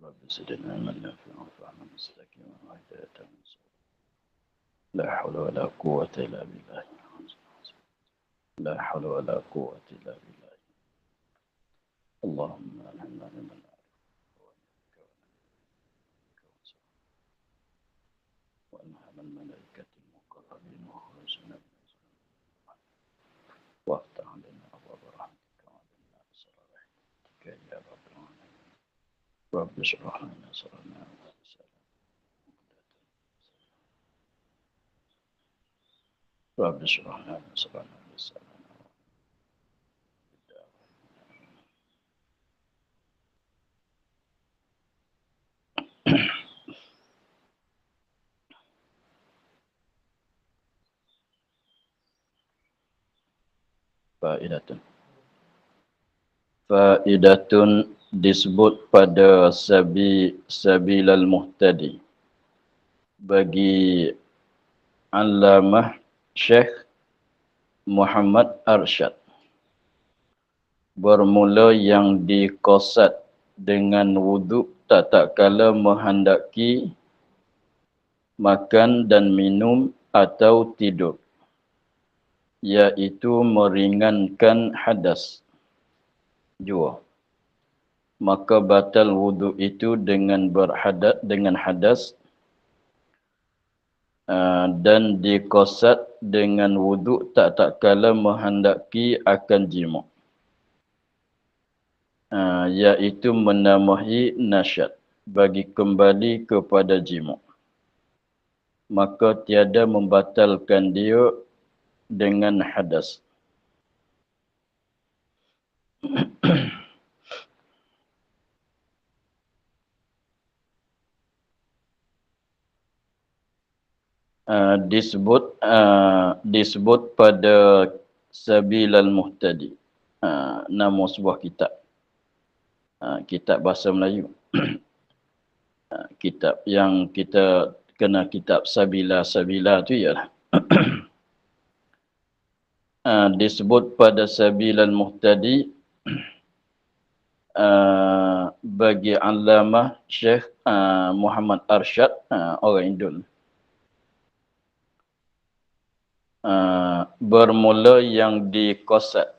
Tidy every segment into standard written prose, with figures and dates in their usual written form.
رب زدنا علما نافعا وفهما مستقيما وهداية من سوء. لا حول ولا قوة إلا بالله. لا حول ولا قوة إلا بالله. اللهم ألهمنا مما نعرف وألهم الملائكة المقربين وخرجنا من الظلمات وافتح لنا أبواب رحمتك وعلمنا أسرار رحمتك يا رب العالمين. رب اشرح لنا صدرنا رب اشرح لنا صدرنا لسانا Faidatun disebut pada sabilal muhtadi bagi Allamah Syekh Muhammad Arsyad. Bermula yang dikosat dengan wuduk tak kala menghendaki makan dan minum atau tidur, iaitu meringankan hadas jua. Maka batal wuduk itu dengan hadas dan dikosat dengan wuduk tak kala menghendaki akan jima, iaitu menambahi nasyat bagi kembali kepada jima. Maka tiada membatalkan dia dengan hadas. Disebut pada Sabilal Muhtadi, nama sebuah kitab, kitab bahasa Melayu. Kitab yang kita kenal, kitab Sabila tu ialah disebut pada Sabilal Muhtadi bagi Allamah Syekh Muhammad Arsyad, orang Indon. Bermula yang dikosat,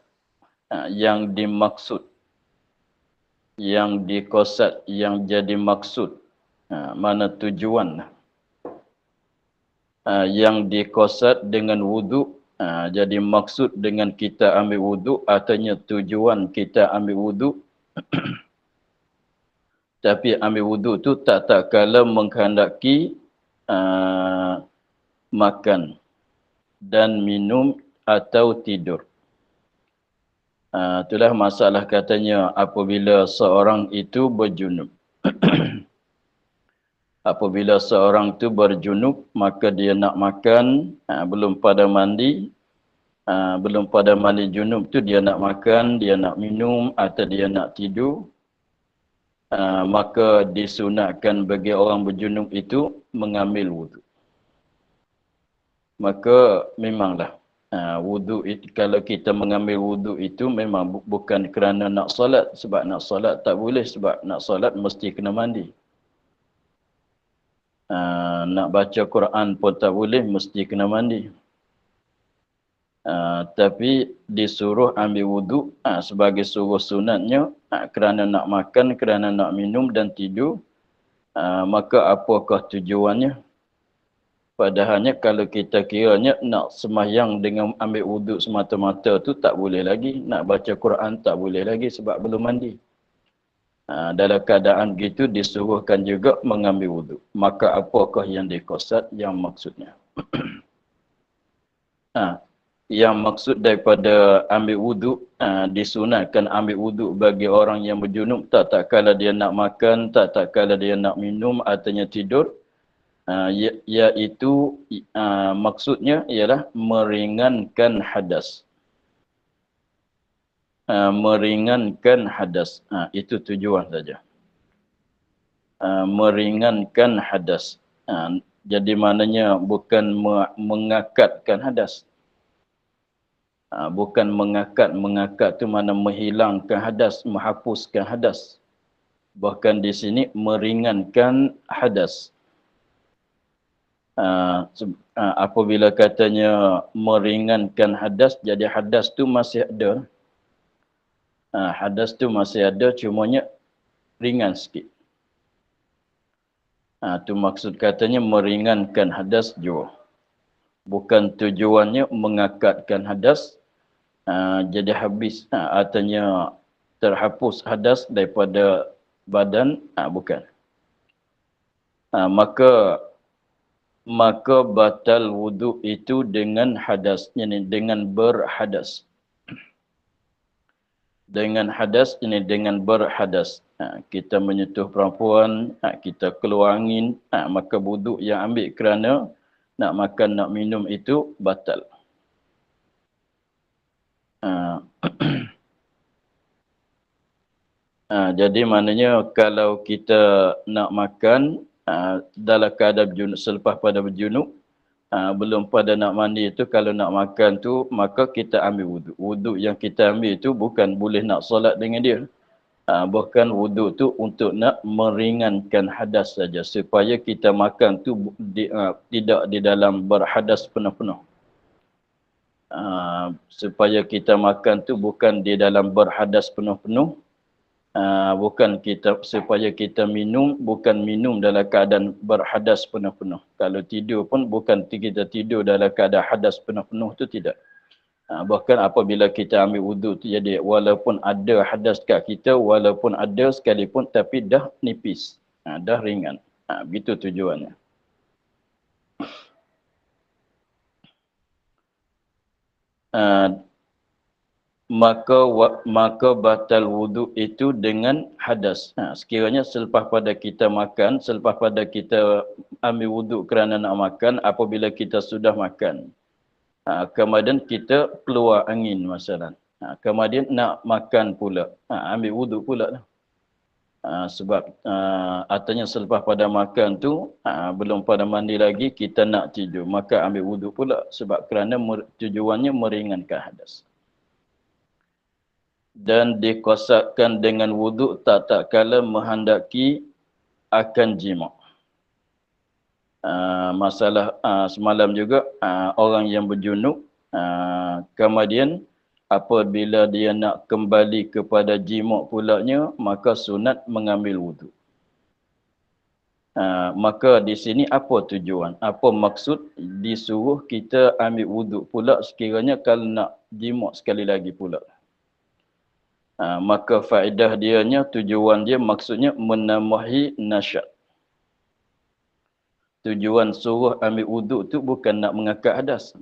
yang dimaksud, yang dikosat, yang jadi maksud, mana tujuan. Yang dikosat dengan wuduk, jadi maksud dengan kita ambil wuduk, artinya tujuan kita ambil wuduk. Tapi ambil wuduk tu tak kala menghendaki makan dan minum atau tidur. Itulah masalah katanya apabila seorang itu berjunub. Apabila seorang itu berjunub, maka dia nak makan, belum pada mandi junub tu dia nak makan, dia nak minum atau dia nak tidur, maka disunatkan bagi orang berjunub itu mengambil wuduk. Maka memanglah wuduk itu, kalau kita mengambil wuduk itu memang bukan kerana nak solat, sebab nak solat tak boleh, sebab nak solat mesti kena mandi. Nak baca Quran pun tak boleh, mesti kena mandi. Tapi disuruh ambil wuduk sebagai suruh sunatnya, kerana nak makan, kerana nak minum dan tidur. Maka apakah tujuannya? Padahalnya kalau kita kiranya nak sembahyang dengan ambil wuduk semata-mata tu tak boleh lagi. Nak baca Quran tak boleh lagi sebab belum mandi. Dalam keadaan begitu disuruhkan juga mengambil wuduk. Maka apakah yang dikosat, yang maksudnya? Yang maksud daripada ambil wuduk, disunatkan ambil wuduk bagi orang yang berjunub tak kala dia nak makan, tak kala dia nak minum, artinya tidur. Iaitu maksudnya ialah meringankan hadas. Meringankan hadas. Itu tujuan saja. Meringankan hadas. Jadi maknanya bukan mengakatkan hadas. Bukan mengakat. Mengakat tu mana menghilangkan hadas, menghapuskan hadas. Bahkan di sini meringankan hadas. Apabila katanya meringankan hadas, jadi hadas tu masih ada. Hadas tu masih ada, cumanya ringan sikit. Tu maksud katanya meringankan hadas jua. Bukan tujuannya mengakatkan hadas, jadi habis, artinya terhapus hadas daripada badan, bukan. Maka batal wuduk itu dengan hadas, ini dengan berhadas. Dengan hadas ini dengan berhadas. Kita menyentuh perempuan, kita keluar angin, maka wuduk yang ambil kerana nak makan, nak minum itu batal. Jadi maknanya kalau kita nak makan dalam keadaan berjunub, selepas pada berjunub, belum pada nak mandi itu, kalau nak makan tu, maka kita ambil wuduk. Wuduk yang kita ambil itu bukan boleh nak solat dengan dia. Bahkan wuduk tu untuk nak meringankan hadas saja, supaya kita makan tu tidak di dalam berhadas penuh-penuh. Supaya kita makan tu bukan di dalam berhadas penuh-penuh. Bukan kita, supaya kita minum, bukan minum dalam keadaan berhadas penuh-penuh. Kalau tidur pun bukan kita tidur dalam keadaan hadas penuh-penuh, tu tidak. Bahkan apabila kita ambil wuduk tu, jadi walaupun ada hadas kat kita, walaupun ada sekalipun, tapi dah nipis, dah ringan. Begitu tujuannya. Maka batal wuduk itu dengan hadas. Sekiranya selepas pada kita makan, selepas pada kita ambil wuduk kerana nak makan, apabila kita sudah makan, kemudian kita keluar angin masalah, kemudian nak makan pula, ambil wuduk pula lah. Sebab artinya selepas pada makan tu, belum pada mandi lagi, kita nak tidur, maka ambil wuduk pula, sebab kerana tujuannya meringankan hadas. Dan dikosakkan dengan wuduk tak kala menghendaki akan jima'. Masalah semalam juga, orang yang berjunub, kemudian apabila dia nak kembali kepada jima' pulanya, maka sunat mengambil wuduk. Maka di sini apa tujuan? Apa maksud disuruh kita ambil wuduk pula sekiranya kalau nak jima' sekali lagi pula? Maka faedah dianya, tujuan dia maksudnya menambahi nasyat. Tujuan suruh ambil wuduk tu bukan nak mengangkat hadas.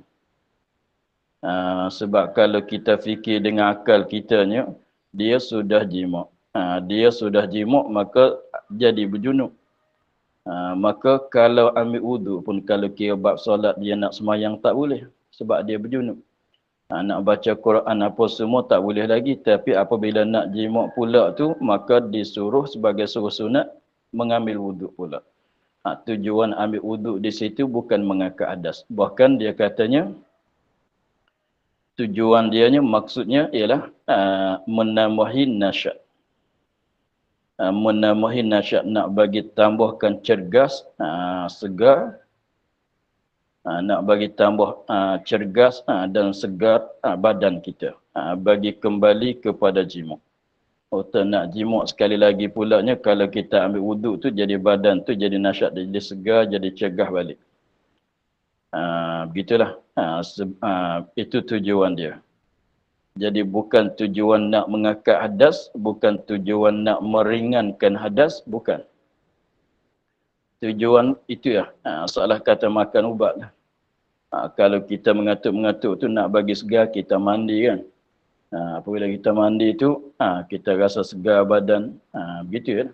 Sebab kalau kita fikir dengan akal kitanya, dia sudah jima'. Dia sudah jima' maka jadi berjunub. Maka kalau ambil wuduk pun, kalau kira bab solat dia nak semayang tak boleh, sebab dia berjunub. Nak baca Quran apa semua tak boleh lagi. Tapi apabila nak jima' pula tu, maka disuruh sebagai suruh sunat mengambil wuduk pula. Tujuan ambil wuduk di situ bukan mengangkat hadas. Bahkan dia katanya, tujuan dianya maksudnya ialah menambahi nasyat. Menambahi nasyat, nak bagi tambahkan cergas, segar, nak bagi tambah cergas dan segar badan kita, bagi kembali kepada jima'. Atau nak jima' sekali lagi pulanya, kalau kita ambil wuduk tu, jadi badan tu jadi nasyat, jadi segar, jadi cergah balik. Begitulah. Itu tujuan dia. Jadi bukan tujuan nak mengangkat hadas, bukan tujuan nak meringankan hadas, bukan. Tujuan itu ya, seolah kata makan ubat lah. Kalau kita mengatuk-mengatuk tu nak bagi segar, kita mandi kan. Apabila kita mandi tu, kita rasa segar badan. Begitu kan.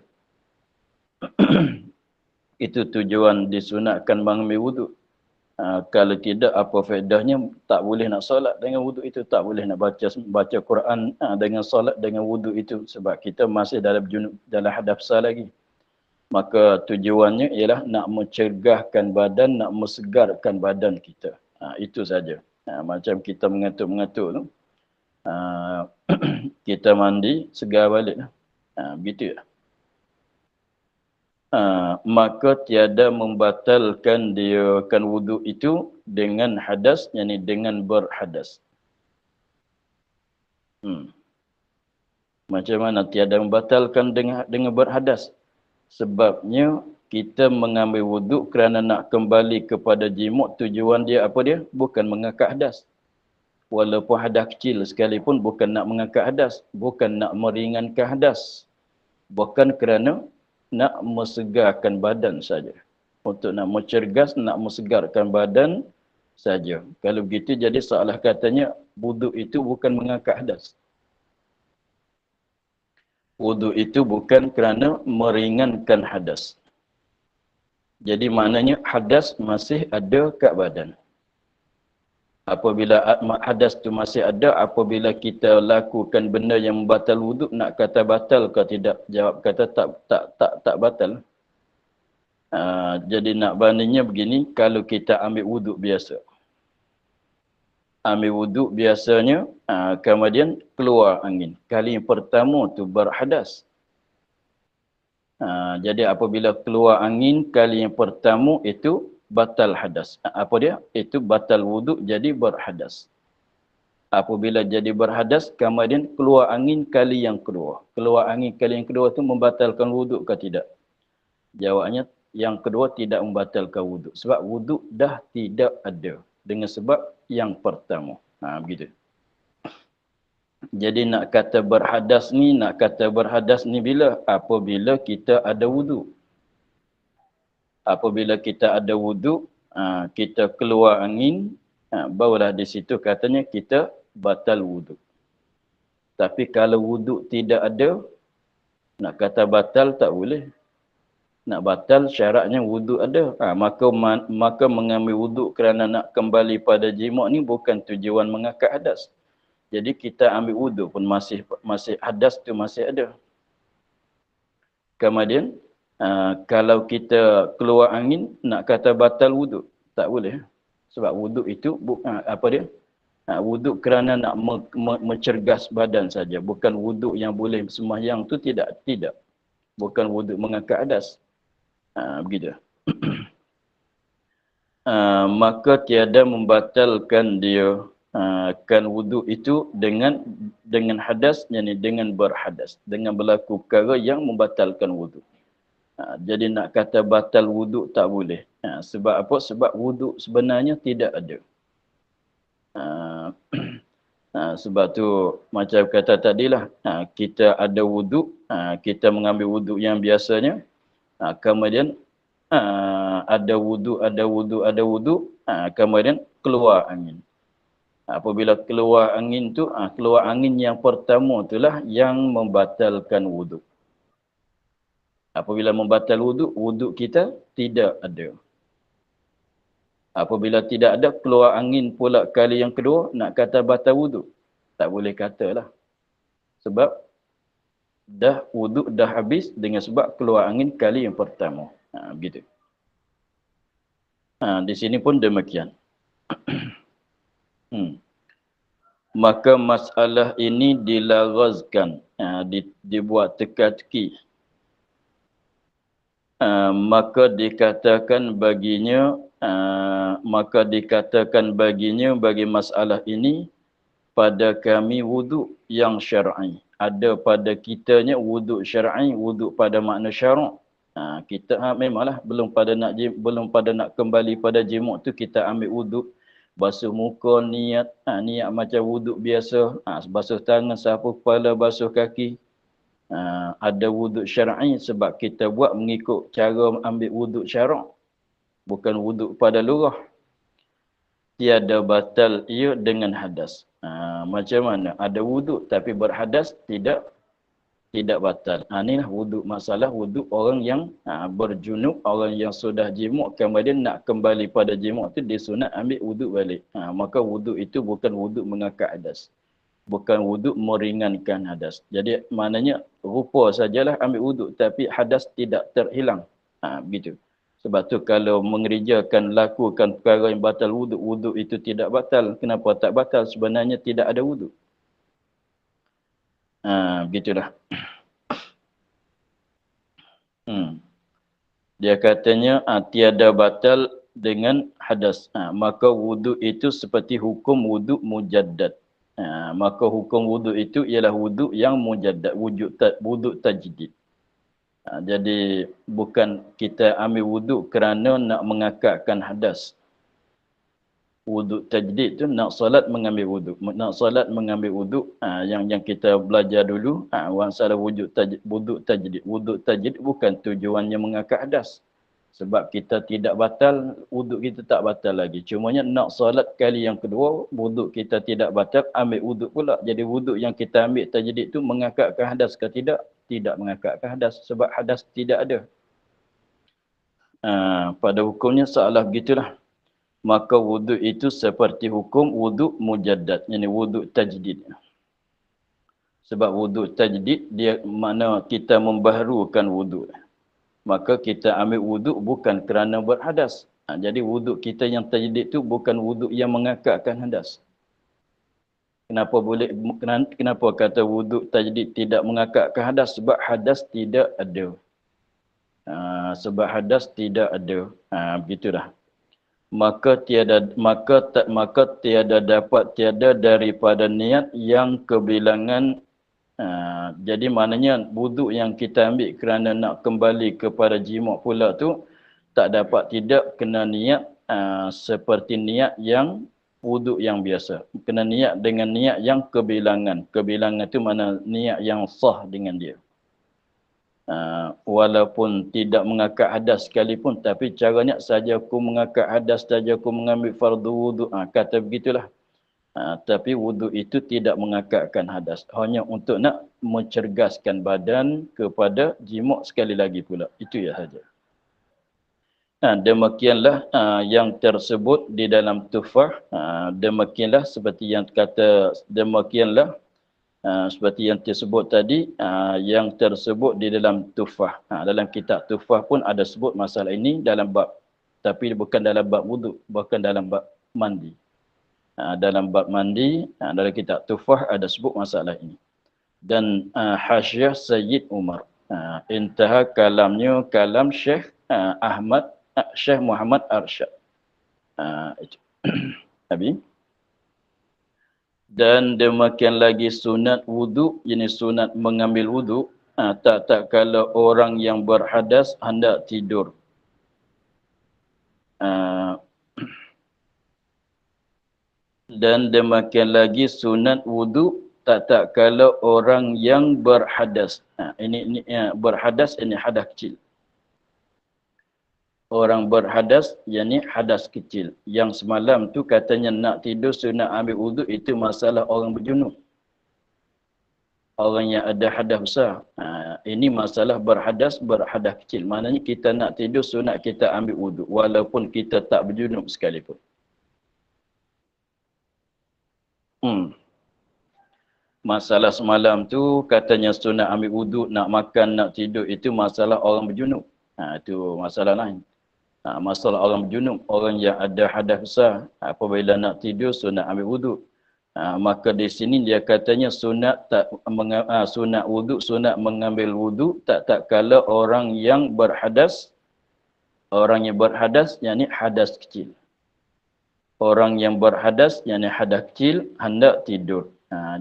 Itu tujuan disunatkan mengambil wuduk. Kalau tidak, apa faedahnya? Tak boleh nak solat dengan wuduk itu. Tak boleh nak baca Quran dengan solat dengan wuduk itu. Sebab kita masih dalam hadas besar lagi. Maka tujuannya ialah nak mencegahkan badan, nak mensegarkan badan kita. Itu saja. Macam kita mengatuk-mengatuk tu. Kita mandi, segar balik. Begitu. Maka tiada membatalkan dia kan wuduk itu dengan hadas, yakni dengan berhadas. Macam mana tiada membatalkan dengan berhadas? Sebabnya kita mengambil wuduk kerana nak kembali kepada jimuk, tujuan dia apa dia? Bukan mengangkat hadas. Walaupun hadas kecil sekalipun bukan nak mengangkat hadas, bukan nak meringankan hadas. Bukan kerana nak mensegarkan badan saja. Untuk nak mencergas, nak mensegarkan badan saja. Kalau begitu jadi salah katanya wuduk itu bukan mengangkat hadas. Wuduk itu bukan kerana meringankan hadas. Jadi maknanya hadas masih ada kat badan. Apabila hadas tu masih ada, apabila kita lakukan benda yang membatal wuduk, nak kata batal ke tidak? Jawab kata tak batal. Jadi nak bandingnya begini, kalau kita ambil wuduk biasa. Ambil wuduk biasanya, kemudian keluar angin. Kali yang pertama tu berhadas. Jadi apabila keluar angin kali yang pertama itu batal hadas. Apa dia? Itu batal wuduk jadi berhadas. Apabila jadi berhadas, kemudian keluar angin kali yang kedua. Keluar angin kali yang kedua itu membatalkan wuduk ke tidak? Jawabnya yang kedua tidak membatalkan wuduk. Sebab wuduk dah tidak ada. Dengan sebab yang pertama. Begitu. Jadi nak kata berhadas ni bila? Apabila kita ada wuduk. Apabila kita ada wuduk, kita keluar angin, barulah di situ katanya kita batal wuduk. Tapi kalau wuduk tidak ada, nak kata batal tak boleh. Nak batal syaratnya wuduk ada. Maka mengambil wuduk kerana nak kembali pada jimuk ni bukan tujuan mengangkat hadas. Jadi kita ambil wuduk pun masih hadas tu masih ada. Kemudian kalau kita keluar angin nak kata batal wuduk tak boleh. Sebab wuduk itu apa dia? Wuduk kerana nak mencergas badan saja, bukan wuduk yang boleh sembahyang tu tidak. Bukan wuduk mengangkat hadas. Begitu. Maka tiada membatalkan dia kan wuduk itu dengan hadas, yakni dengan berhadas, dengan berlaku perkara yang membatalkan wuduk. Jadi nak kata batal wuduk tak boleh. Sebab apa? Sebab wuduk sebenarnya tidak ada. Sebab tu macam kata tadilah, kita ada wuduk, kita mengambil wuduk yang biasanya, kemudian ada wuduk, kemudian keluar angin. Apabila keluar angin tu, keluar angin yang pertama itulah yang membatalkan wuduk. Apabila membatal wuduk, wuduk kita tidak ada. Apabila tidak ada, keluar angin pula kali yang kedua, nak kata batal wuduk. Tak boleh katalah. Sebab wuduk dah habis dengan sebab keluar angin kali yang pertama. Begitu. Di sini pun demikian. Maka masalah ini dilarazkan, dibuat teka-teki. Maka dikatakan baginya bagi masalah ini pada kami wuduk yang syar'i. Ada pada kitanya wuduk syar'i, wuduk pada makna syarak. Kita memanglah belum pada nak kembali pada jimuk tu kita ambil wuduk, basuh muka, niat macam wuduk biasa, basuh tangan, sapu kepala, basuh kaki. Ada wuduk syar'i sebab kita buat mengikut cara ambil wuduk syarak, bukan wuduk pada lurah. Tiada batal ia dengan hadas. Macam mana? Ada wuduk tapi berhadas tidak batal. Inilah wuduk, masalah wuduk orang yang berjunub, orang yang sudah jimuk kemudian nak kembali pada jimuk tu disunat ambil wuduk balik. Maka wuduk itu bukan wuduk mengangkat hadas. Bukan wuduk meringankan hadas. Jadi maknanya rupa sajalah ambil wuduk tapi hadas tidak terhilang. Begitu. Sebab tu kalau mengerjakan, lakukan perkara yang batal wuduk, wuduk itu tidak batal. Kenapa tak batal? Sebenarnya tidak ada wuduk. Begitulah. Dia katanya tiada batal dengan hadas. Maka wuduk itu seperti hukum wuduk mujaddad. Maka hukum wuduk itu ialah wuduk yang mujaddad, wuduk tajdid. Jadi bukan kita ambil wuduk kerana nak mengakakkan hadas. Wuduk tajdid tu nak solat mengambil wuduk. Nak solat mengambil wuduk yang kita belajar dulu, masalah wuduk tajdid. Wuduk tajdid bukan tujuannya mengakak hadas. Sebab kita tidak batal, wuduk kita tak batal lagi. Cumanya nak solat kali yang kedua, wuduk kita tidak batal, ambil wuduk pula. Jadi wuduk yang kita ambil tajdid tu mengakakkan hadas ke tidak? Tidak mengakakkan hadas. Sebab hadas tidak ada. Pada hukumnya seolah begitulah. Maka wuduk itu seperti hukum wuduk mujaddad. Yang wuduk tajdid. Sebab wuduk tajdid, dia mana kita membaharukan wuduk. Maka kita ambil wuduk bukan kerana berhadas. Jadi wuduk kita yang tajdid itu bukan wuduk yang mengakakkan hadas. Kenapa kata wuduk tajdid tidak mengakakkan hadas? Sebab hadas tidak ada. Sebab hadas tidak ada. Begitulah. Maka tiada daripada niat yang kebilangan. Jadi maknanya wuduk yang kita ambil kerana nak kembali kepada jima' pula tu tak dapat tidak kena niat seperti niat yang wuduk yang biasa. Kena niat dengan niat yang kebilangan. Kebilangan tu mana niat yang sah dengan dia. Walaupun tidak mengakak hadas sekalipun, tapi caranya saja aku mengakak hadas, saja aku mengambil fardu wuduk. Kata begitulah. Tapi wuduk itu tidak mengakakkan hadas. Hanya untuk nak mencerdaskan badan kepada jima' sekali lagi pula. Itu ya saja. Demikianlah yang tersebut di dalam Tuhfah. Demikianlah seperti yang kata, demikianlah seperti yang tersebut tadi, yang tersebut di dalam Tuhfah. Dalam kitab Tuhfah pun ada sebut masalah ini dalam bab. Tapi bukan dalam bab wuduk, bukan dalam bab mandi. Dalam bab mandi, dalam kitab Tuhfah ada sebut masalah ini. Dan Hasyiah Sayyid Umar. Intaha kalamnya kalam Syekh Syekh Muhammad Arsyad. Itu. Habis. Dan demikian lagi sunat wuduk, jenis sunat mengambil wuduk, tak kalau orang yang berhadas hendak tidur. Dan demikian lagi sunat wuduk tak kalau orang yang berhadas. Ini berhadas, ini hadas kecil. Orang berhadas, yakni hadas kecil. Yang semalam tu katanya nak tidur sunat ambil wuduk, itu masalah orang berjunub. Orang yang ada hadas besar. Ini masalah berhadas kecil. Maknanya kita nak tidur sunat kita ambil wuduk. Walaupun kita tak berjunub sekalipun. Masalah semalam tu katanya sunat ambil wuduk, nak makan, nak tidur, itu masalah orang berjunub. Itu masalah lain. Masalah orang berjunub, orang yang ada hadas besar, apabila nak tidur sunat ambil wuduk. Maka di sini dia katanya sunat wuduk, sunat mengambil wuduk tak kala orang yang berhadas. Orang yang berhadas yakni hadas kecil. Orang yang berhadas yakni hadas kecil hendak tidur.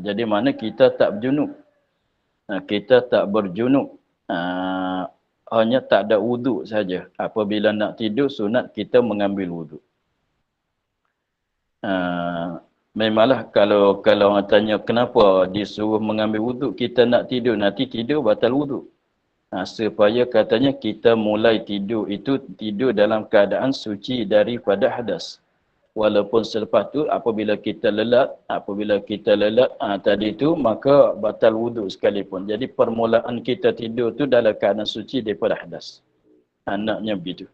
Jadi mana kita tak berjunub. Kita tak berjunub. Hanya tak ada wuduk saja. Apabila nak tidur sunat kita mengambil wuduk. Memanglah kalau orang tanya kenapa disuruh mengambil wuduk, kita nak tidur, nanti tidur batal wuduk. Supaya katanya kita mulai tidur itu tidur dalam keadaan suci daripada hadas. Walaupun selepas tu apabila kita lelat tadi tu maka batal wuduk sekalipun. Jadi permulaan kita tidur tu dalam keadaan suci daripada hadas. Anaknya begitu.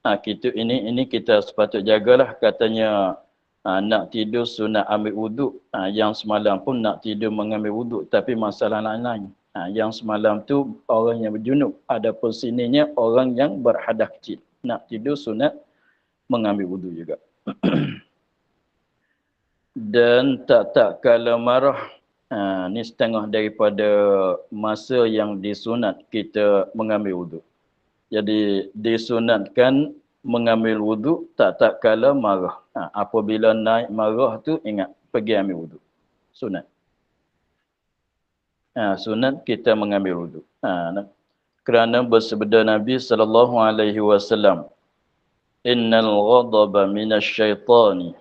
Kita ini kita sepatut jagalah katanya. Nak tidur sunat ambil wuduk. Yang semalam pun nak tidur mengambil wuduk. Tapi masalah lain-lain. Yang semalam tu orang yang berjunub. Adapun sininya orang yang berhadas kecil. Nak tidur sunat mengambil wudu juga. Dan tak kala marah. Ni setengah daripada masa yang disunat kita mengambil wudu. Jadi disunatkan mengambil wudu tak kala marah. Apabila naik marah tu ingat pergi ambil wudu. Sunat. Sunat kita mengambil wudu. Kerana bersabda Nabi SAW, Innal ghadaba minasyaitani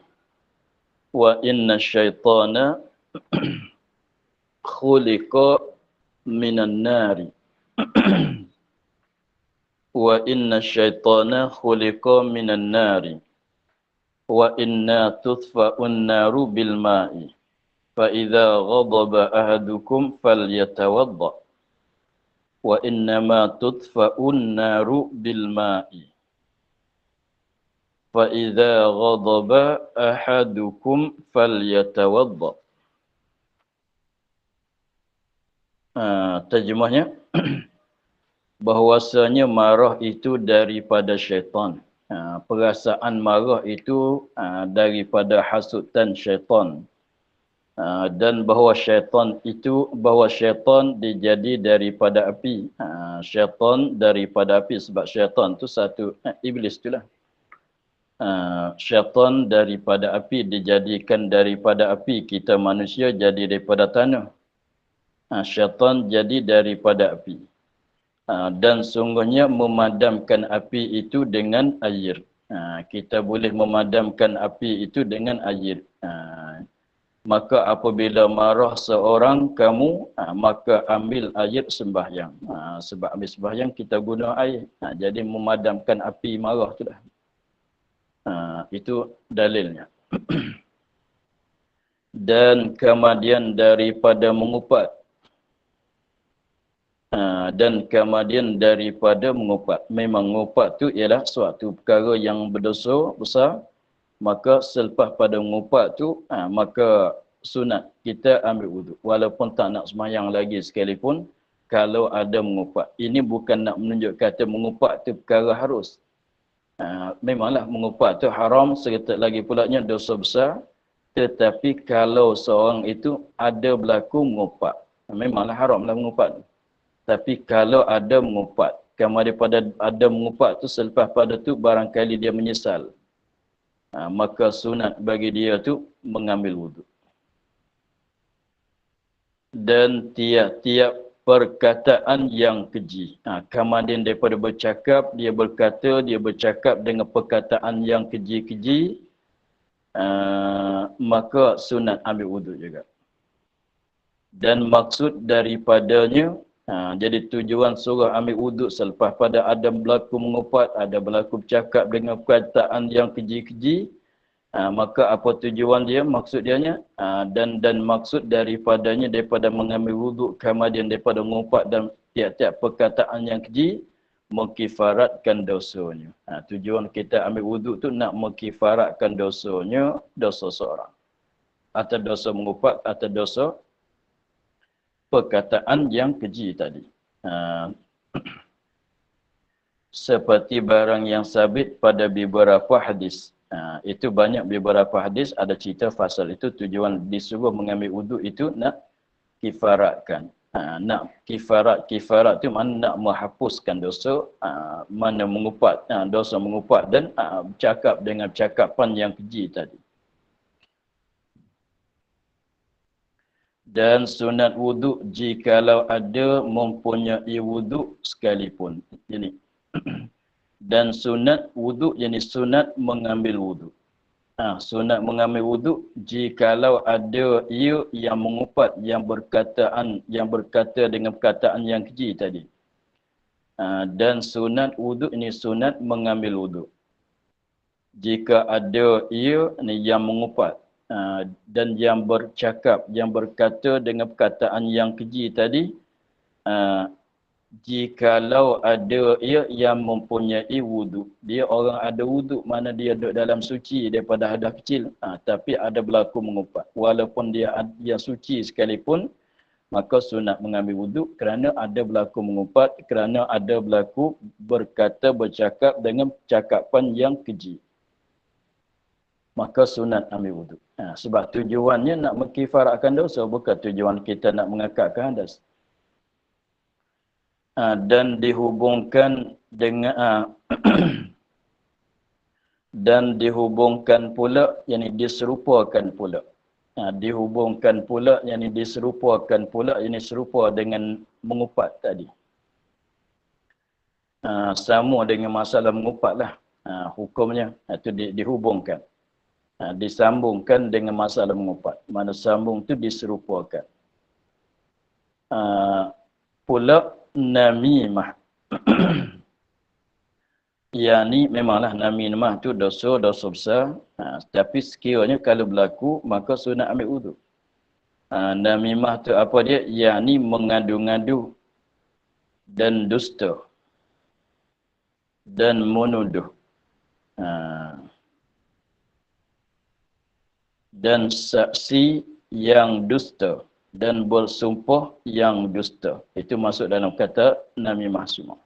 wa inna syaitana khuliqa minan nari. Wa inna syaitana khuliqa minan nari. Wa inna tudfa'un naru bil ma'i. Fa idza ghadaba ahadukum falyatawadda. Wa innama tudfa'un naru bil ma'i. Fa idza ghadaba ahadukum falyatawadda. Terjemahnya bahwasanya marah itu daripada syaitan. Perasaan marah itu daripada hasutan syaitan. Dan bahawa syaitan dijadi daripada api. Syaitan daripada api sebab syaitan tu satu iblis itulah. Syaitan daripada api dijadikan daripada api, kita manusia jadi daripada tanah. Syaitan jadi daripada api. Dan sungguhnya memadamkan api itu dengan air. Kita boleh memadamkan api itu dengan air. Maka apabila marah seorang kamu, maka ambil air sembahyang. Sebab ambil sembahyang kita guna air. Jadi memadamkan api marah tu dah. Itu dalilnya. Dan kemudian daripada mengupat. Dan kemudian daripada mengupat. Memang mengupat tu ialah suatu perkara yang berdosa besar. Maka selepas pada mengupat tu, maka sunat kita ambil wudu. Walaupun tak nak sembahyang lagi sekalipun, kalau ada mengupat. Ini bukan nak menunjuk kata mengupat tu perkara harus. Memanglah mengupat tu haram, serta lagi pulanya dosa besar. Tetapi kalau seorang itu ada berlaku mengupat, memanglah haramlah mengupat. Tapi kalau ada mengupat, kemudian pada ada mengupat tu selepas pada tu barangkali dia menyesal, maka sunat bagi dia tu mengambil wudu. Dan tiap-tiap perkataan yang keji. Kemudian daripada bercakap, dia bercakap dengan perkataan yang keji-keji, maka sunat ambil wudu juga. Dan maksud daripadanya, jadi tujuan surah ambil wudu selepas pada ada berlaku mengupat, ada berlaku bercakap dengan perkataan yang keji-keji, maka apa tujuan dia, maksud dianya, dan maksud daripadanya daripada mengambil wudu, kemudian daripada mengupat dan tiap-tiap perkataan yang keji, mengkifaratkan dosanya. Tujuan kita ambil wudu tu nak mengkifaratkan dosanya, dosa seorang. Atau dosa mengupat, atau dosa perkataan yang keji tadi. Seperti barang yang sabit pada beberapa hadis. Itu banyak beberapa hadis ada cerita fasal itu tujuan disuruh mengambil wudu itu nak kifaratkan. Nak kifarat tu mana nak menghapuskan dosa, mana mengupat, dosa mengupat dan bercakap dengan percakapan yang keji tadi. Dan sunat wudu jikalau ada mempunyai wudu sekalipun. Jadi dan sunat wudu jadi sunat mengambil wudu. Sunat mengambil wudu jikalau ada ia yang mengupat, yang berkata dengan perkataan yang keji tadi. Dan sunat wudu ini sunat mengambil wudu. Jika ada ia yang mengupat, dan yang bercakap, yang berkata dengan perkataan yang keji tadi, jikalau ada ia yang mempunyai wudu. Dia orang ada wudu, mana dia duduk dalam suci daripada hadas kecil, tapi ada berlaku mengupat. Walaupun dia yang suci sekalipun, maka sunat mengambil wuduk kerana ada berlaku mengumpat, kerana ada berlaku berkata, bercakap dengan cakapan yang keji. Maka sunat ambil wuduk. Sebab tujuannya nak mengkifaratkan dosa, bukan tujuan kita nak mengangkatkan hadas. Dan dihubungkan dengan dan dihubungkan pula, yakni diserupakan pula. Dihubungkan pula, yakni diserupakan pula, yakni serupa dengan mengupat tadi. Sama dengan masalah mengupat lah. Hukumnya itu dihubungkan. Disambungkan dengan masalah mengupat. Mana sambung tu diserupakan. Pula namimah. Yang ni memanglah namimah tu dosa besar. Tapi sekiranya kalau berlaku, maka sunat ambil wuduk. Namimah tu apa dia? Yang ni mengadu-ngadu dan dusta dan menuduh. Dan saksi yang dusta dan bersumpah yang dusta. Itu masuk dalam kata namimah semua.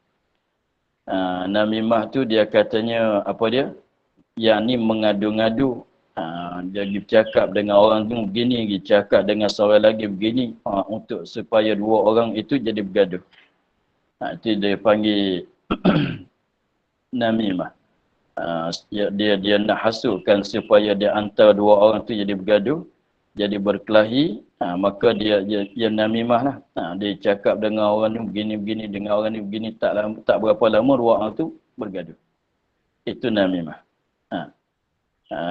Namimah tu dia katanya apa dia? Yang ni mengadu-ngadu. Dia bercakap dengan orang tu begini, bercakap dengan seorang lagi begini, untuk supaya dua orang itu jadi bergaduh. Itu dia panggil namimah. Dia nak hasilkan supaya dia antara dua orang tu jadi bergaduh, jadi berkelahi, maka dia namimah lah. Dia cakap dengan orang ni begini-begini, dengan orang ni begini, tak berapa lama dua orang tu bergaduh. Itu namimah.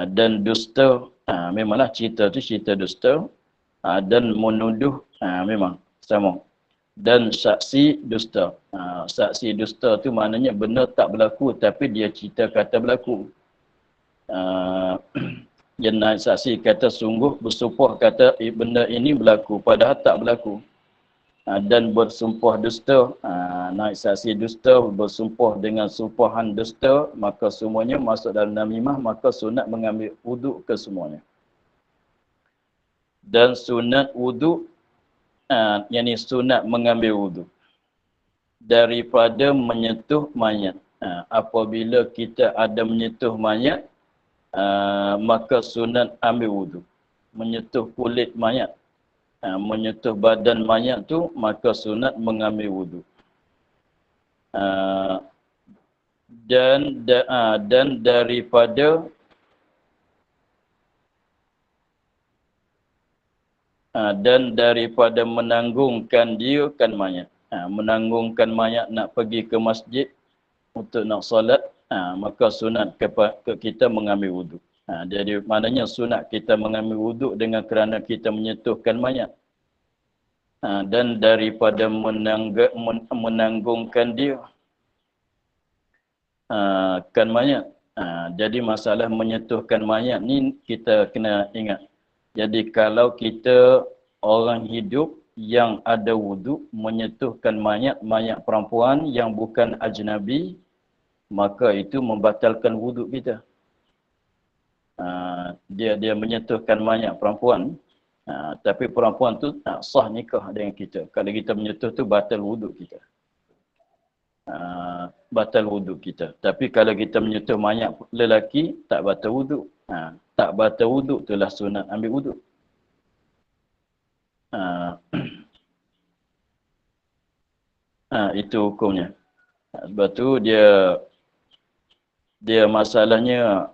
Dan dusta, memanglah cerita tu cerita dusta. Dan menuduh, memang sama. Dan saksi dusta. Saksi dusta tu maknanya benda tak berlaku tapi dia cerita kata berlaku. Yang naik saksi kata sungguh, bersumpah kata benda ini berlaku padahal tak berlaku. Dan bersumpah dusta, naik saksi dusta, bersumpah dengan sumpahan dusta, maka semuanya masuk dalam namimah, maka sunat mengambil wuduk ke semuanya. Dan sunat wuduk, yakni sunat mengambil wuduk daripada menyentuh mayat. Apabila kita ada menyentuh mayat, maka sunat ambil wuduk. Menyentuh kulit mayat, menyentuh badan mayat tu, maka sunat mengambil wuduk. Dan daripada menanggungkan dia kan mayat. Menanggungkan mayat nak pergi ke masjid untuk nak solat, maka sunat kita mengambil wuduk. Jadi maknanya sunat kita mengambil wuduk dengan kerana kita menyentuhkan mayat. Dan daripada menanggungkan dia kan mayat. Jadi masalah menyentuhkan mayat ni kita kena ingat. Jadi kalau kita orang hidup yang ada wuduk menyentuhkan mayat perempuan yang bukan ajnabi, maka itu membatalkan wuduk kita. Dia menyentuhkan mayat perempuan, tapi perempuan tu sah nikah dengan kita. Kalau kita menyentuh tu batal wuduk kita. Batal wuduk kita. Tapi kalau kita menyentuh mayat lelaki, tak batal wuduk. Tak batal wuduk itulah sunat ambil wuduk. Itu hukumnya. Sebab tu dia masalahnya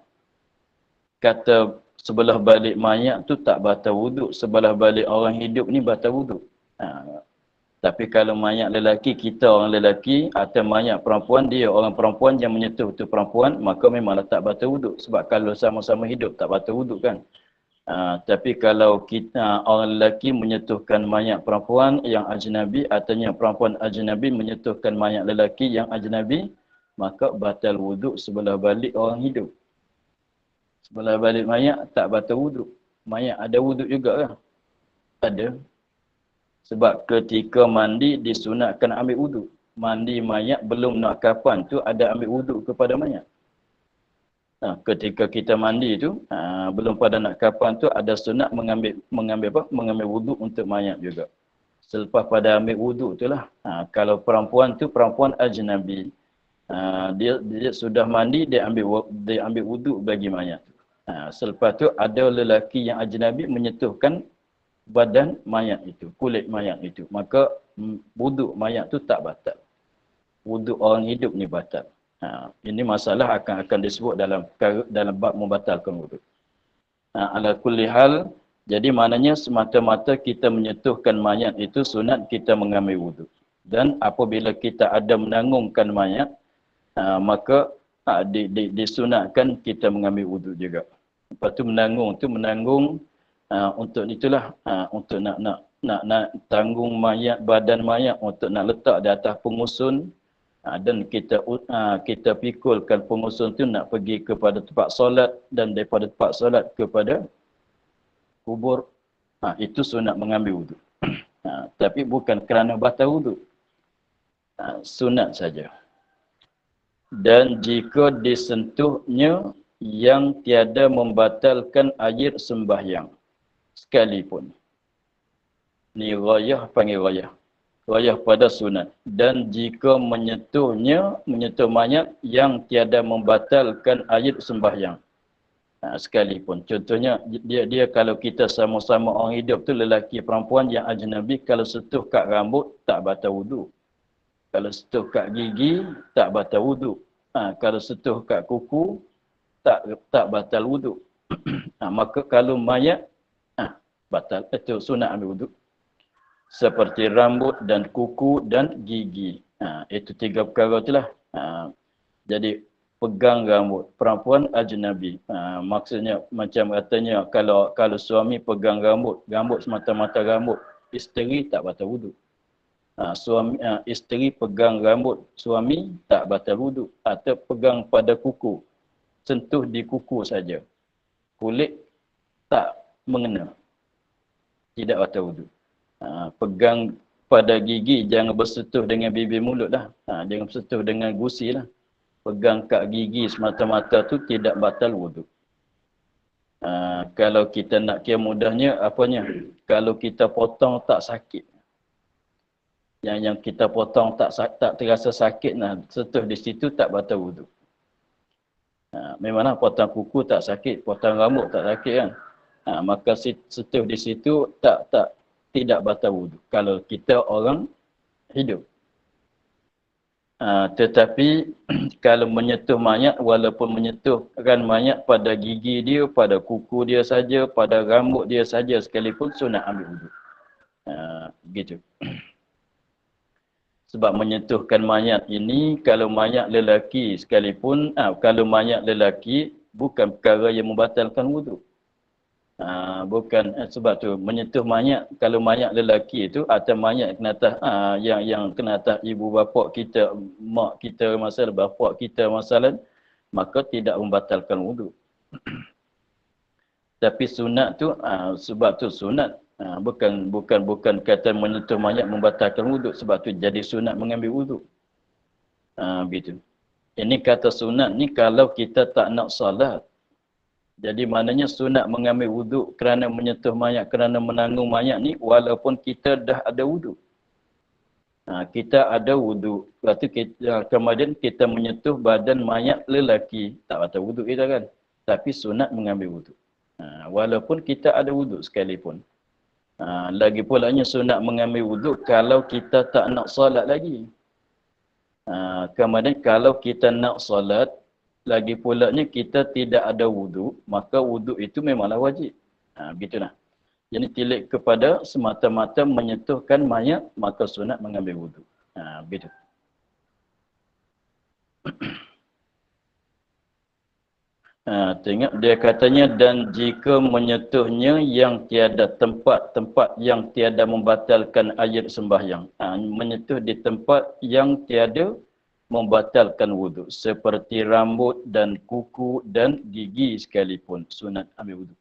kata sebelah balik mayat tu tak batal wuduk, sebelah balik orang hidup ni batal wuduk. Tapi kalau mayat lelaki, kita orang lelaki, atau mayat perempuan, dia orang perempuan yang menyentuh tu perempuan, maka memanglah tak batal wuduk. Sebab kalau sama-sama hidup tak batal wuduk kan. Tapi kalau kita orang lelaki menyentuhkan mayat perempuan yang ajnabi, ataunya perempuan ajnabi menyentuhkan mayat lelaki yang ajnabi, maka batal wuduk sebelah balik orang hidup. Sebelah balik mayat tak batal wuduk. Mayat ada wuduk juga kan? Ada. Sebab ketika mandi disunatkan ambil wuduk. Mandi mayat belum nak kafan tu ada ambil wuduk kepada mayat. Ketika kita mandi tu, belum pada nak kafan tu ada sunat mengambil wuduk untuk mayat juga. Selepas pada ambil wuduk tu lah. Kalau perempuan tu perempuan ajnabi. Dia sudah mandi, dia ambil wuduk bagi mayat. Selepas tu ada lelaki yang ajnabi menyentuhkan badan mayat itu, kulit mayat itu. Maka wuduk mayat tu tak batal. Wuduk orang hidup ni batal. Ini masalah akan disebut dalam bab membatalkan wuduk. Ala kulli hal, jadi maknanya semata-mata kita menyentuhkan mayat itu sunat kita mengambil wuduk. Dan apabila kita ada menanggungkan mayat, maka disunatkan kita mengambil wuduk juga. Lepas tu menanggung untuk itulah, untuk nak tanggung mayat, badan mayat, untuk nak letak di atas pengusun, dan kita pikulkan pengusun tu nak pergi kepada tempat solat, dan daripada tempat solat kepada kubur, itu sunat mengambil wuduk. Tapi bukan kerana batal wuduk, sunat saja. Dan jika disentuhnya yang tiada membatalkan air sembahyang sekalipun. Ni rayah panggil rayah. Rayah pada sunat. Dan jika menyentuh mayat yang tiada membatalkan air sembahyang sekalipun. Contohnya, dia kalau kita sama-sama orang hidup tu, lelaki perempuan yang ajnabi, kalau sentuh kat rambut, tak batal wuduk. Kalau sentuh kat gigi, tak batal wuduk. Kalau sentuh kat kuku, tak batal wuduk. Maka kalau mayat, batal. Itu sunat ambil wuduk. Seperti rambut dan kuku dan gigi. Itu 3 perkara itulah. Jadi pegang rambut perempuan ajnabi. Maksudnya macam katanya kalau suami pegang rambut semata-mata rambut isteri, tak batal wuduk. Isteri pegang rambut suami, tak batal wuduk. Atau pegang pada kuku, sentuh di kuku saja, kulit tak mengena, tidak batal wuduk. Pegang pada gigi, jangan bersentuh dengan bibir mulut lah. Jangan bersentuh dengan gusi lah. Pegang kat gigi semata-mata tu tidak batal wuduk. Kalau kita nak kira mudahnya, apanya? Kalau kita potong tak sakit. Yang kita potong tak terasa sakit, sentuh di situ tak batal wuduk. Memanglah potong kuku tak sakit, potong rambut tak sakit kan? Maka sentuh di situ tidak batal wuduk kalau kita orang hidup. Tetapi kalau menyentuh mayat, walaupun menyentuhkan mayat pada gigi dia, pada kuku dia saja, pada rambut dia saja sekalipun, sunat ambil wuduk. Gitu. Sebab menyentuhkan mayat ini, kalau mayat lelaki sekalipun, kalau mayat lelaki bukan perkara yang membatalkan wuduk. Bukan sebab tu menyentuh mayat, kalau mayat lelaki itu atau mayat kena atas, yang kena atas ibu bapa kita, mak kita masalah, bapa kita masalah, maka tidak membatalkan wuduk. Tapi sunat tu, sebab tu sunat, bukan kata menyentuh mayat membatalkan wuduk, sebab tu jadi sunat mengambil wuduk. Begitu. Ini kata sunat ni kalau kita tak nak salat. Jadi maknanya sunat mengambil wuduk kerana menyentuh mayat, kerana menanggung mayat ni, walaupun kita dah ada wuduk. Kita ada wuduk. Lepas tu kemudian kita menyentuh badan mayat lelaki, tak batal wuduk kita kan. Tapi sunat mengambil wuduk. Walaupun kita ada wuduk sekalipun. Lagi pulanya sunat mengambil wuduk kalau kita tak nak solat lagi. Kemudian kalau kita nak solat, lagi pulanya kita tidak ada wuduk, maka wuduk itu memanglah wajib. Begitulah. Jadi tilik kepada semata-mata menyentuhkan mayat, maka sunat mengambil wuduk. Begitu. Tengok dia katanya, dan jika menyentuhnya yang tiada tempat yang tiada membatalkan air sembahyang. Menyentuh di tempat yang tiada membatalkan wuduk, seperti rambut dan kuku dan gigi sekalipun, sunat ambil wuduk.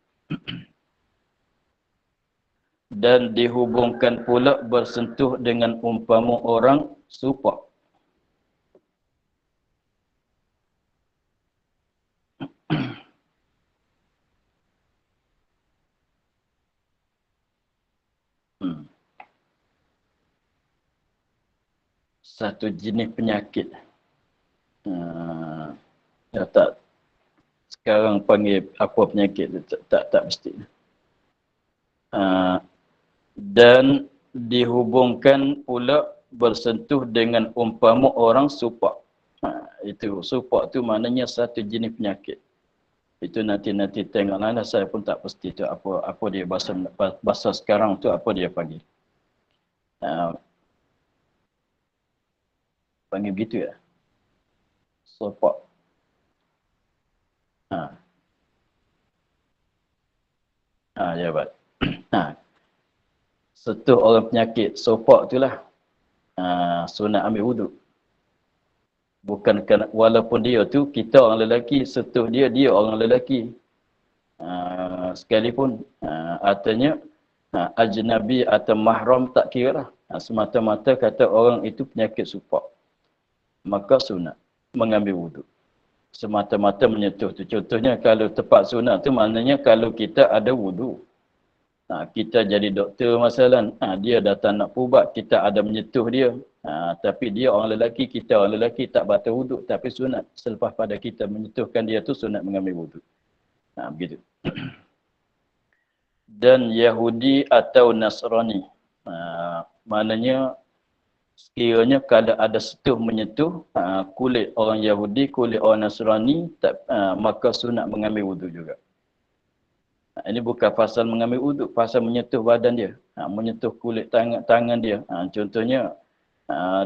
Dan dihubungkan pula bersentuh dengan umpama orang supak. satu jenis penyakit. Ya tak, sekarang panggil apa penyakit tu, tak mesti. Dan dihubungkan pula bersentuh dengan umpama orang supak. Itu supak tu maknanya satu jenis penyakit. Itu nanti tengoklah, saya pun tak pasti tu apa dia bahasa sekarang tu apa dia panggil. Panggil begitu ya. Supak. Ya baik. Sentuh orang penyakit sopak itulah sunat ambil wuduk. Bukan kerana, walaupun dia tu kita orang lelaki, sentuh dia orang lelaki. Sekalipun artinya ajnabi atau mahram tak kira lah. Semata-mata kata orang itu penyakit sopak. Maka sunat mengambil wuduk. Semata-mata menyentuh tu. Contohnya kalau tepat sunat tu maknanya kalau kita ada wuduk. Kita jadi doktor masalah, dia datang nak pubat, kita ada menyentuh dia. Tapi dia orang lelaki, kita orang lelaki tak batal wuduk, tapi sunat selepas pada kita menyentuhkan dia tu sunat mengambil wuduk. Begitu. Dan Yahudi atau Nasrani. Maknanya sekiranya kalau ada sentuh menyentuh kulit orang Yahudi, kulit orang Nasrani, maka sunat mengambil wuduk juga. Ini bukan pasal mengambil wuduk, pasal menyentuh badan dia. Menyentuh kulit tangan dia. Contohnya,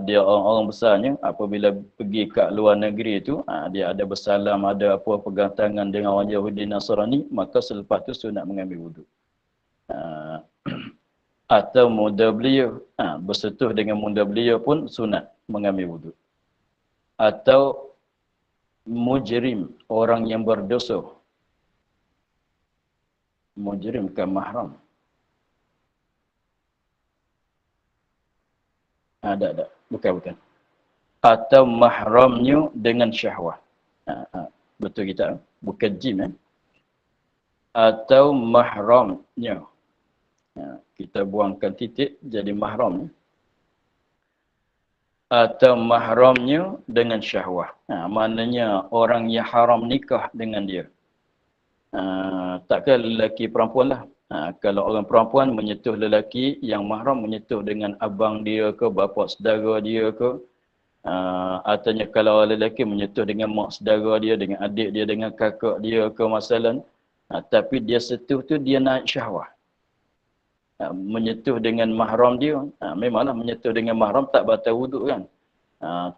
dia orang-orang besarnya, apabila pergi ke luar negeri itu, dia ada bersalam, ada apa pegang tangan dengan orang Yahudi Nasrani, maka selepas itu sunat mengambil wuduk. Atau muda beliau, bersentuh dengan muda beliau pun sunat mengambil wuduk. Atau mujrim, orang yang berdosa. Mujrim bukan mahram. Ada. Bukan. Atau mahramnya dengan syahwah. Betul kita. Bukan jim. Atau mahramnya. Kita buangkan titik jadi mahram. Atau mahramnya dengan syahwah. Maknanya orang yang haram nikah dengan dia. Takkan lelaki perempuan lah. Kalau orang perempuan menyentuh lelaki yang mahram, menyentuh dengan abang dia ke, bapa saudara dia ke. Artinya kalau orang lelaki menyentuh dengan mak saudara dia, dengan adik dia, dengan kakak dia ke masalah. Tapi dia sentuh tu dia naik syahwah. Menyentuh dengan mahram dia, memanglah menyentuh dengan mahram tak batal wuduk kan.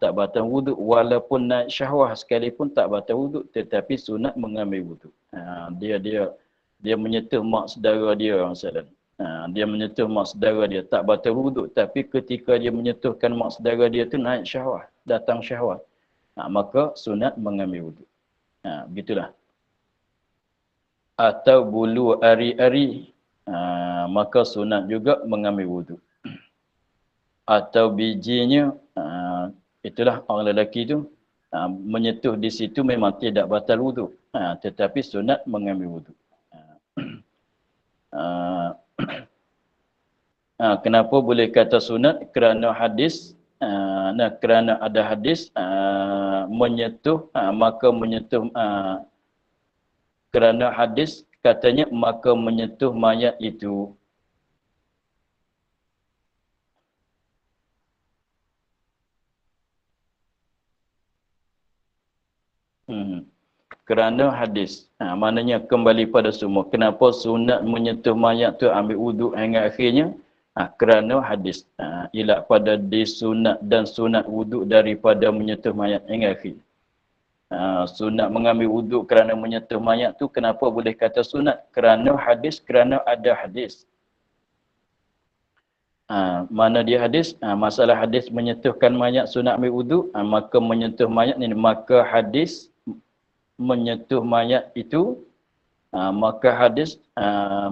Tak batal wuduk walaupun naik syahwah sekalipun tak batal wuduk, tetapi sunat mengambil wuduk. Dia menyentuh mak saudara dia masalah. Dia menyentuh mak saudara dia tak batal wuduk, tapi ketika dia menyentuhkan mak saudara dia tu naik syahwah, datang syahwah. Maka sunat mengambil wuduk. Begitulah. Atau bulu ari-ari, maka sunat juga mengambil wuduk. Atau bijinya, itulah orang lelaki tu menyentuh di situ memang tidak batal wuduk, tetapi sunat mengambil wuduk. Kenapa boleh kata sunat? Kerana hadis, kerana ada hadis menyentuh, maka menyentuh, kerana hadis katanya maka menyentuh mayat itu. Kerana hadis. Maknanya kembali pada semua. Kenapa sunat menyentuh mayat tu ambil wuduk hingga akhirnya? Kerana hadis. Ialah pada disunat dan sunat wuduk daripada menyentuh mayat hingga akhir. Sunat mengambil wuduk kerana menyentuh mayat tu kenapa boleh kata sunat? Kerana hadis, kerana ada hadis. Mana dia hadis? Masalah hadis menyentuhkan mayat sunat ambil wuduk, maka menyentuh mayat ni, maka hadis menyentuh mayat itu, maka hadis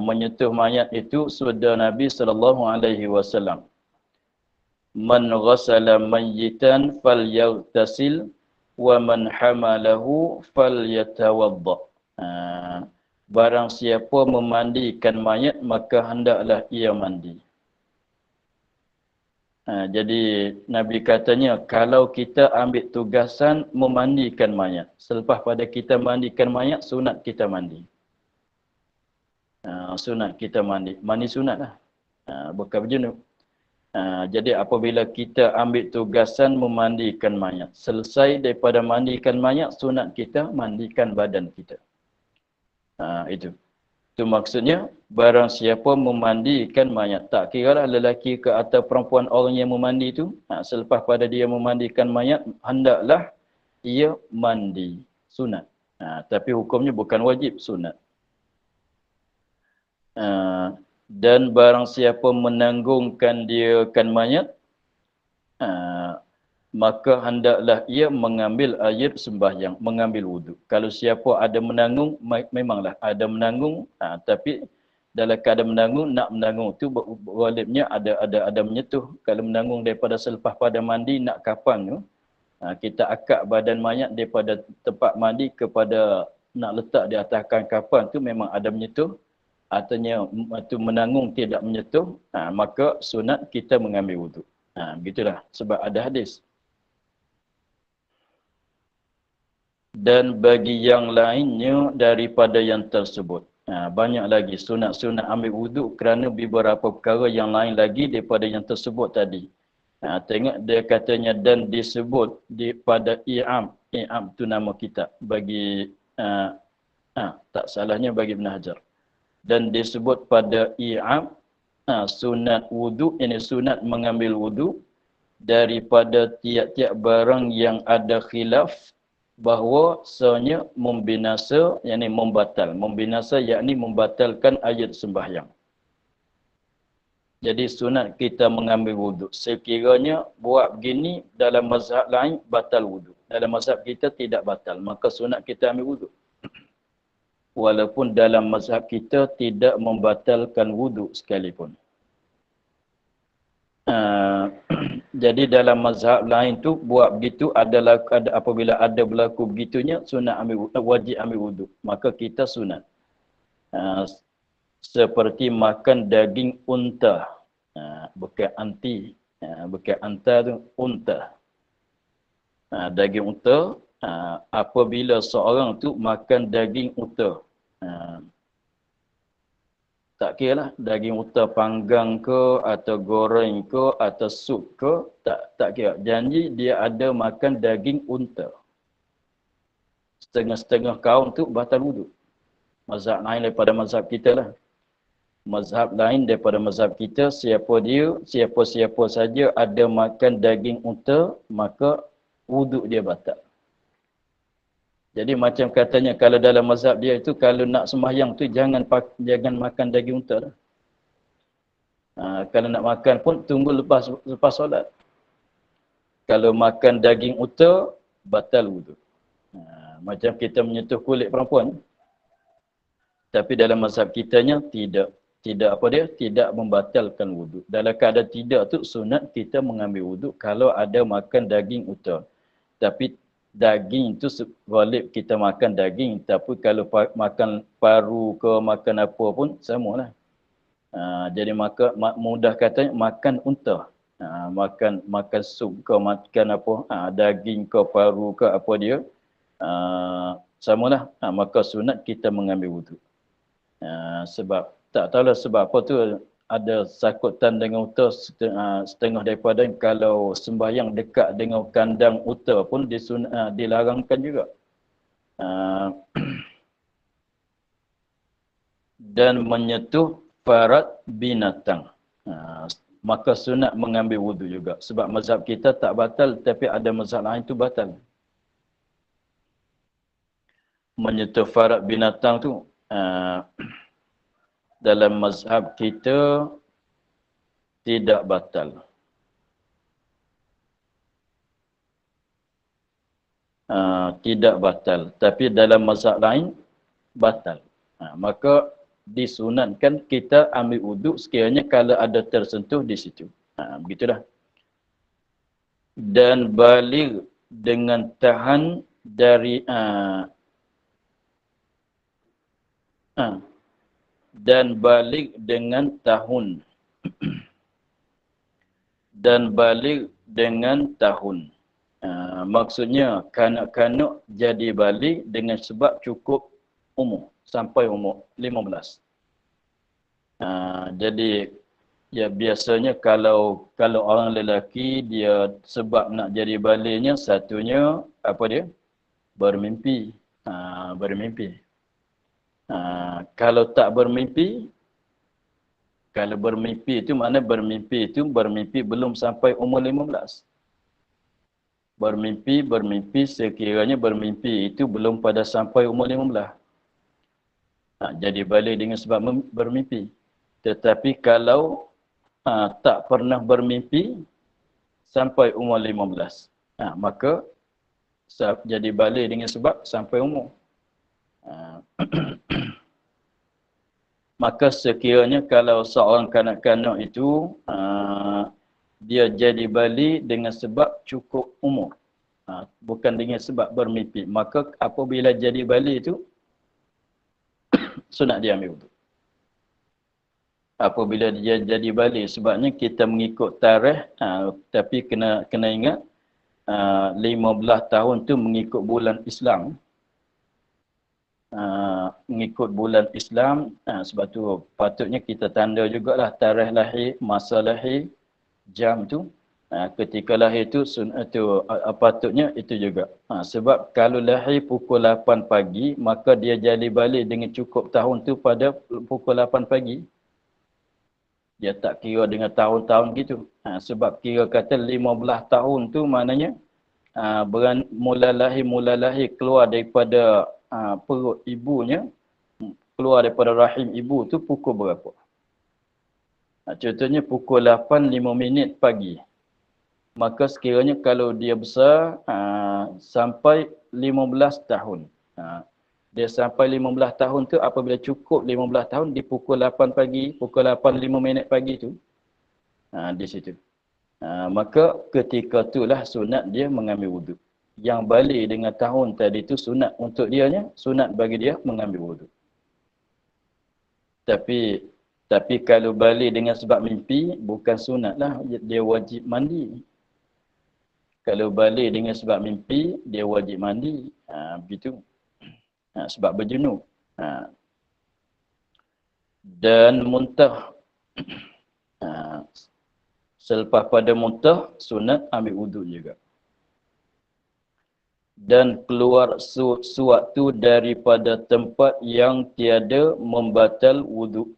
menyentuh mayat itu sabda Nabi SAW. Man ghassala mayyitan falyaghtasil wa man hamalahu falyatawadda. Barang siapa memandikan mayat maka hendaklah ia mandi. Jadi Nabi katanya, kalau kita ambil tugasan memandikan mayat. Selepas pada kita mandikan mayat, sunat kita mandi. Sunat kita mandi. Mandi sunat lah. Bukan berjunub. Jadi apabila kita ambil tugasan memandikan mayat. Selesai daripada mandikan mayat, sunat kita mandikan badan kita. Itu. Itu maksudnya, barang siapa memandikan mayat. Tak kira lah lelaki ke atau perempuan orang yang memandi itu. Selepas pada dia memandikan mayat, hendaklah ia mandi. Sunat. Tapi hukumnya bukan wajib, sunat. Dan barang siapa menanggungkan dia kan mayat, maka hendaklah ia mengambil air sembahyang, mengambil wuduk. Kalau siapa ada menanggung, memanglah ada menanggung, tapi dalam keadaan menanggung, nak menanggung tu wajibnya ada menyetuh. Kalau menanggung daripada selepas pada mandi, nak kapang tu, kita akak badan mayat daripada tempat mandi kepada nak letak di atas kapang tu memang ada menyetuh. Artinya itu menanggung tidak menyetuh, maka sunat kita mengambil wuduk. Begitulah, sebab ada hadis. Dan bagi yang lainnya daripada yang tersebut. Banyak lagi sunat-sunat ambil wuduk kerana beberapa perkara yang lain lagi daripada yang tersebut tadi. Tengok dia katanya dan disebut pada i'am. I'am tu nama kitab bagi tak salahnya bagi Ibn Hajar. Dan disebut pada i'am sunat wuduk, ini sunat mengambil wuduk daripada tiap-tiap barang yang ada khilaf bahawa sebenarnya membinasa, yakni membatal. Membinasa yakni membatalkan ayat sembahyang. Jadi sunat kita mengambil wuduk. Sekiranya buat begini dalam mazhab lain batal wuduk. Dalam mazhab kita tidak batal. Maka sunat kita ambil wuduk. Walaupun dalam mazhab kita tidak membatalkan wuduk sekalipun. Jadi dalam mazhab lain tu buat begitu adalah apabila ada berlaku begitunya sunat ambil wajib ambil wuduk. Maka kita sunat. Seperti makan daging unta. Bukan anti. Bukan anta tu unta. Daging unta. Apabila seorang tu makan daging unta. Tak kira lah daging unta panggang ke atau goreng ke atau sup ke, tak kira. Janji dia ada makan daging unta. Setengah-setengah kaum tu batal wuduk. Mazhab lain daripada mazhab kita lah. Mazhab lain daripada mazhab kita, siapa-siapa saja ada makan daging unta, maka wuduk dia batal. Jadi macam katanya kalau dalam mazhab dia itu kalau nak sembahyang tu jangan makan daging unta lah. Kalau nak makan pun tunggu lepas solat. Kalau makan daging unta batal wuduk. Macam kita menyentuh kulit perempuan. Tapi dalam mazhab kitanya tidak membatalkan wuduk. Dalam keadaan tidak tu sunat kita mengambil wuduk kalau ada makan daging unta. Tapi daging itu wajib kita makan daging, tapi kalau makan paru ke makan apa pun samalah. Jadi maka mudah katanya makan unta. Makan sup ke makan apa, daging ke paru ke apa dia, samalah. Maka sunat kita mengambil wuduk. Sebab tak tahulah sebab apa tu ada sakutan dengan unta setengah daripada kalau sembahyang dekat dengan kandang unta pun dilarangkan juga. Dan menyentuh farad binatang. Maka sunat mengambil wuduk juga. Sebab mazhab kita tak batal tapi ada mazhab lain tu batal. Menyentuh farad binatang tu dalam mazhab kita tidak batal. Tidak batal. Tapi dalam mazhab lain batal. Maka disunatkan kita ambil wuduk sekiranya kalau ada tersentuh di situ. Begitulah. Dan balik dengan tahan dari dan balik dengan tahun dan balik dengan tahun. Maksudnya kanak-kanak jadi balik dengan sebab cukup umur sampai umur 15. Jadi ya biasanya kalau orang lelaki dia sebab nak jadi baliknya, satunya apa dia? Bermimpi. Bermimpi. Kalau tak bermimpi, kalau bermimpi itu makna bermimpi belum sampai umur 15. Bermimpi sekiranya bermimpi itu belum pada sampai umur 15. Jadi balik dengan sebab bermimpi. Tetapi kalau tak pernah bermimpi sampai umur 15, maka jadi balik dengan sebab sampai umur. Maka sekiranya kalau seorang kanak-kanak itu dia jadi balik dengan sebab cukup umur, bukan dengan sebab bermimpi, maka apabila jadi balik itu sunat dia ambil wuduk. Apabila dia jadi balik, sebabnya kita mengikut tarikh, tapi kena ingat 15 tahun tu mengikut bulan Islam. Mengikut bulan Islam, sebab tu patutnya kita tanda jugalah tarikh lahir, masa lahir, jam tu. Ketika lahir tu patutnya itu juga. Sebab kalau lahir pukul 8 pagi, maka dia jadi balik dengan cukup tahun tu pada pukul 8 pagi. Dia tak kira dengan tahun-tahun gitu. Sebab kira kata 15 tahun tu maknanya mula lahir keluar daripada perut ibunya, keluar daripada rahim ibu tu pukul berapa? Contohnya pukul 8:05 pagi. Maka sekiranya kalau dia besar sampai 15 tahun. Dia sampai 15 tahun tu, apabila cukup 15 tahun di pukul 8 pagi, pukul 8:05 pagi tu, di situ. Maka ketika itulah sunat dia mengambil wuduk. Yang balik dengan tahun tadi tu sunat untuk dianya, sunat bagi dia mengambil wuduk. Tapi kalau balik dengan sebab mimpi, bukan sunat lah, dia wajib mandi. Kalau balik dengan sebab mimpi, dia wajib mandi. Begitu. Sebab berjunub. Dan muntah. Selepas pada muntah, sunat ambil wuduk juga. Dan keluar sewaktu daripada tempat yang tiada membatal wuduk.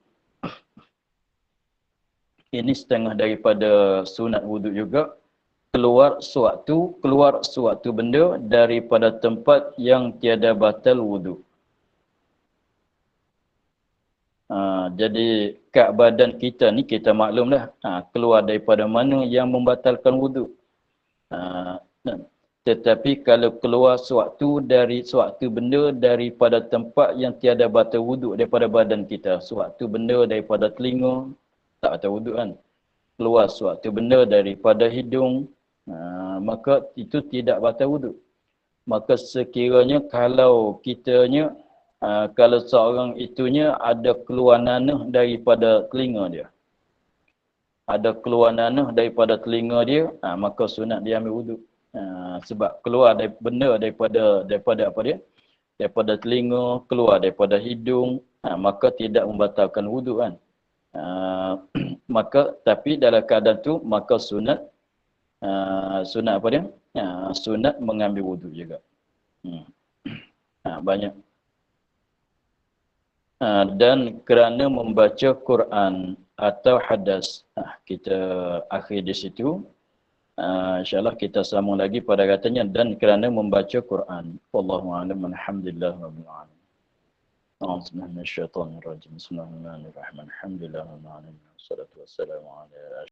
Ini setengah daripada sunat wuduk juga. Keluar suatu benda daripada tempat yang tiada batal wuduk. Jadi kat badan kita ni kita maklumlah keluar daripada mana yang membatalkan wuduk. Tetapi kalau keluar suatu benda daripada tempat yang tiada batal wuduk daripada badan kita, suatu benda daripada telinga tak batal wuduk kan. Keluar suatu benda daripada hidung, maka itu tidak batal wuduk. Maka sekiranya kalau kitanya, kalau seorang itunya ada keluar nanah daripada telinga dia. Ada keluar nanah daripada telinga dia, maka sunat dia ambil wuduk. Sebab keluar benda daripada apa dia? Daripada telinga, keluar daripada hidung, maka tidak membatalkan wuduk kan. Maka tapi dalam keadaan tu maka sunat apa dia? Sunat mengambil wuduk juga. Banyak. Dan kerana membaca Quran atau hadas. Kita akhir di situ. InsyaAllah kita sambung lagi pada katanya dan kerana membaca Quran. Wallahu a'lam. Alhamdulillah rabbil alamin. Bismillahirrahmanirrahim. Bismillahirrahmanirrahim. Alhamdulillah rabbil alamin. Wassalatu wassalamu ala